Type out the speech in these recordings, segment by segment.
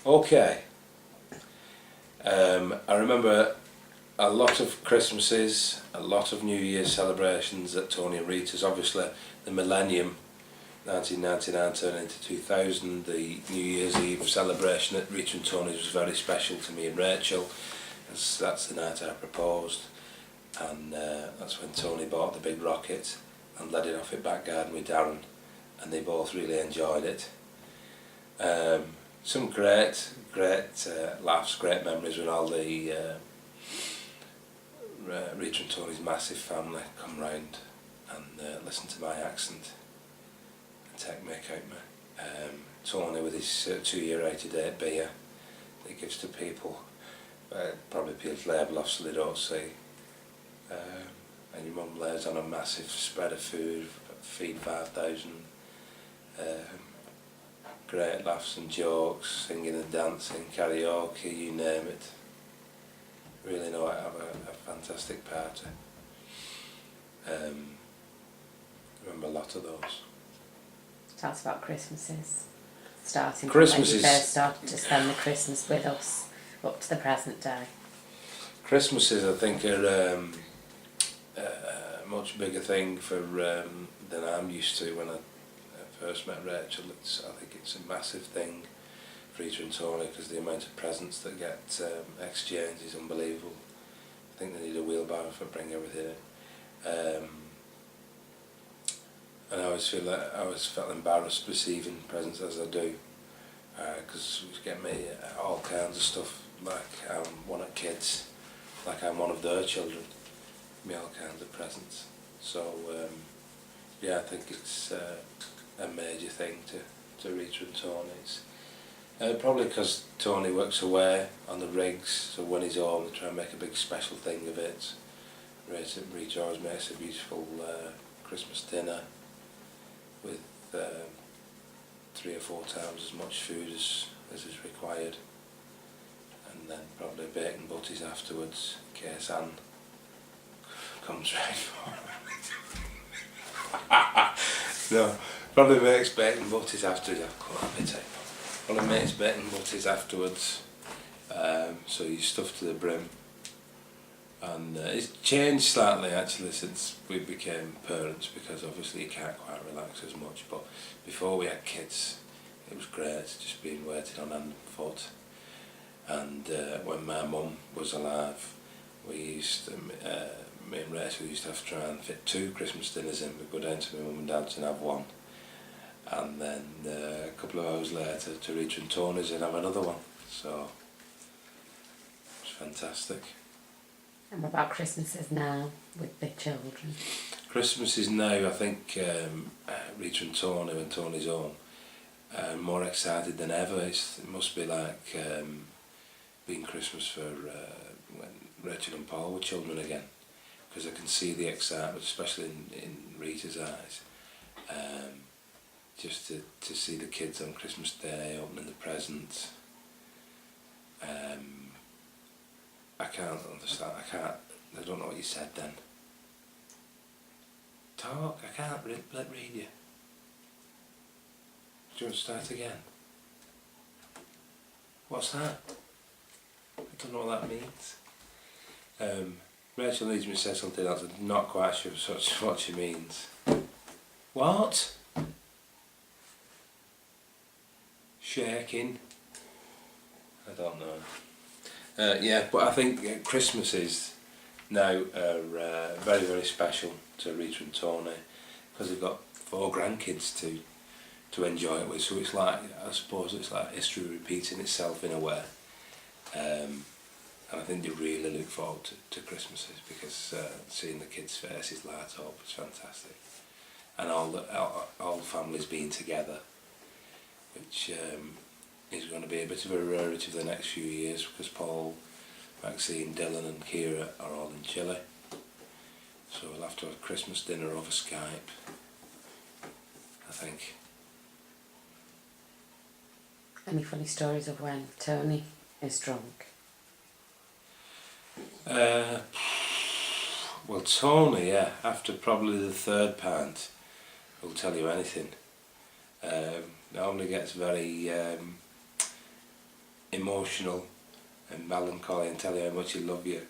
Okay. I remember a lot of Christmases, a lot of New Year's celebrations at Tony and Rita's. Obviously, the millennium, 1999 turning into 2000, the New Year's Eve celebration at Rita and Tony's was very special to me and Rachel, as that's the night I proposed, and that's when Tony bought the big rocket and led it off at back garden with Darren, and they both really enjoyed it. Some great laughs, great memories when all the Rita and Tony's massive family come round and listen to my accent and take mick out me. Tony with his 2-year 80-day beer that he gives to people, probably peels label off so they don't see. And your mum lays on a massive spread of food, feed 5,000. Great laughs and jokes, singing and dancing, karaoke, you name it. Really know I have a fantastic party. Remember a lot of those. Tell us about Christmases. Starting Christmases. from when you first started to spend the Christmas with us up to the present day. Christmases, I think, are a much bigger thing for than I'm used to when I first met Rachel. I think it's a massive thing for Rita and Tony because the amount of presents that get exchanged is unbelievable. I think they need a wheelbarrow for bringing everything in. And I always felt embarrassed receiving presents as I do, because it get me all kinds of stuff, like I'm one of kids, like I'm one of their children, me all kinds of presents. So yeah, I think it's a major thing to Rita and Tony's. Probably because Tony works away on the rigs, so when he's home they try and make a big special thing of it. Rita always makes a beautiful Christmas dinner with 3 or 4 times as much food as is required, and then probably bacon butties afterwards in case Anne comes round for it. No, probably makes bacon butties afterwards. I've got a bit. Probably makes bacon butties afterwards, so you stuff to the brim. And it's changed slightly actually since we became parents, because obviously you can't quite relax as much, but before we had kids it was great just being waited on hand and foot. And when my mum was alive, we used to, me and Rachel used to have to try and fit 2 Christmas dinners in. We'd go down to my mum and dad's and have one, and then a couple of hours later to Rita and Tony's and have another one. So it was fantastic. And what about Christmases now with the children? Christmases now, I think Rita and Tony, when Tony's home, are more excited than ever. It must be like being Christmas for when Rachel and Paul were children again, because I can see the excitement, especially in Rita's eyes. Just to see the kids on Christmas Day opening the presents. I can't understand, I don't know what you said then. Talk, I can't read you. Do you want to start again? What's that? I don't know what that means. Rachel needs me to say something else, I'm not quite sure what she means. What? Shaking? I don't know. Yeah, but I think Christmases now are very, very special to Rita and Tony, because they've got 4 grandkids to enjoy it with, so it's like, I suppose it's like history repeating itself in a way. And I think they really look forward to Christmases, because seeing the kids' faces light up is fantastic, and all the families being together, which is going to be a bit of a rarity for the next few years, because Paul, Maxine, Dylan and Kira are all in Chile, so we'll have to have a Christmas dinner over Skype, I think. Any funny stories of when Tony is drunk? Well, Tony, yeah, after probably the 3rd pint, will tell you anything. Normally gets very emotional and melancholy and tell you how much he love you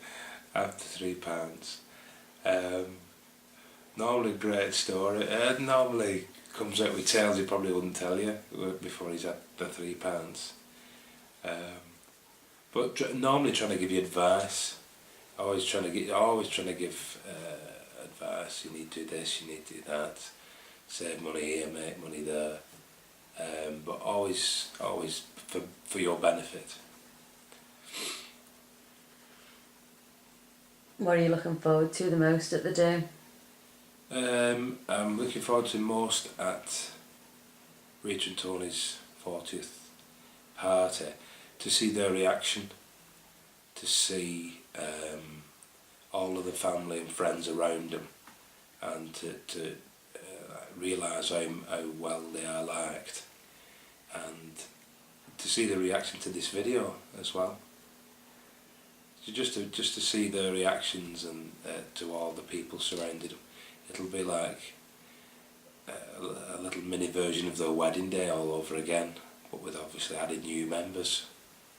after £3. Normally a great story. Normally comes out with tales he probably wouldn't tell you before he's at the £3. But normally trying to give you advice. Always trying to give advice. You need to do this, you need to do that. Save money here, make money there. But always for your benefit. What are you looking forward to the most at the do? I'm looking forward to most at Rita and Tony's 40th party, to see their reaction, to see all of the family and friends around them, and to realise how well they are liked, and to see the reaction to this video as well. So just to see their reactions and to all the people surrounding them. It'll be like a little mini version of their wedding day all over again, but with obviously added new members,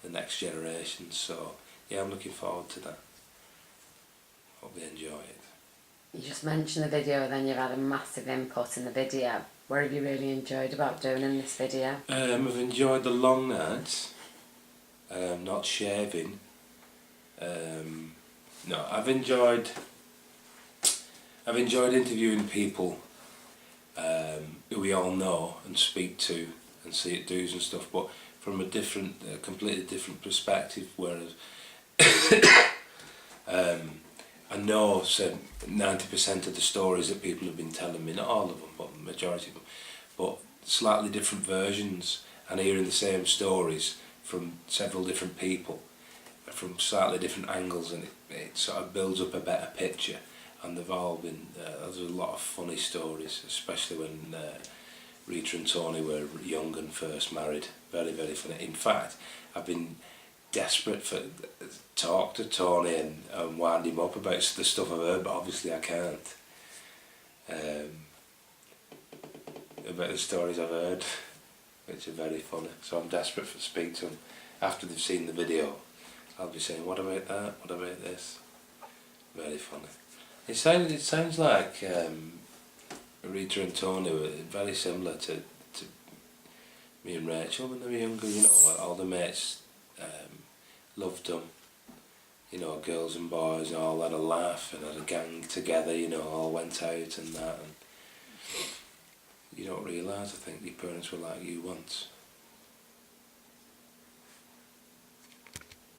the next generation. So yeah, I'm looking forward to that. Hope they enjoy it. You just mentioned the video, then you've had a massive input in the video. What have you really enjoyed about doing in this video? I've enjoyed the long nights, not shaving. No, I've enjoyed interviewing people who we all know and speak to and see it do's and stuff, but from a completely different perspective. Whereas I know 90% of the stories that people have been telling me, not all of them, but the majority of them, but slightly different versions, and hearing the same stories from several different people, from slightly different angles, and it sort of builds up a better picture. And they've all been, there's a lot of funny stories, especially when Rita and Tony were young and first married. Very, very funny. In fact, I've been desperate to talk to Tony and wind him up about the stuff I've heard, but obviously I can't. About the stories I've heard, which are very funny. So I'm desperate to speak to them. After they've seen the video, I'll be saying, what about that? What about this? Very funny. It sounds like Rita and Tony were very similar to me and Rachel when they were younger. You know, all the mates loved them. You know, girls and boys and all had a laugh and had a gang together. You know, all went out and that. And you don't realise, I think, your parents were like you once.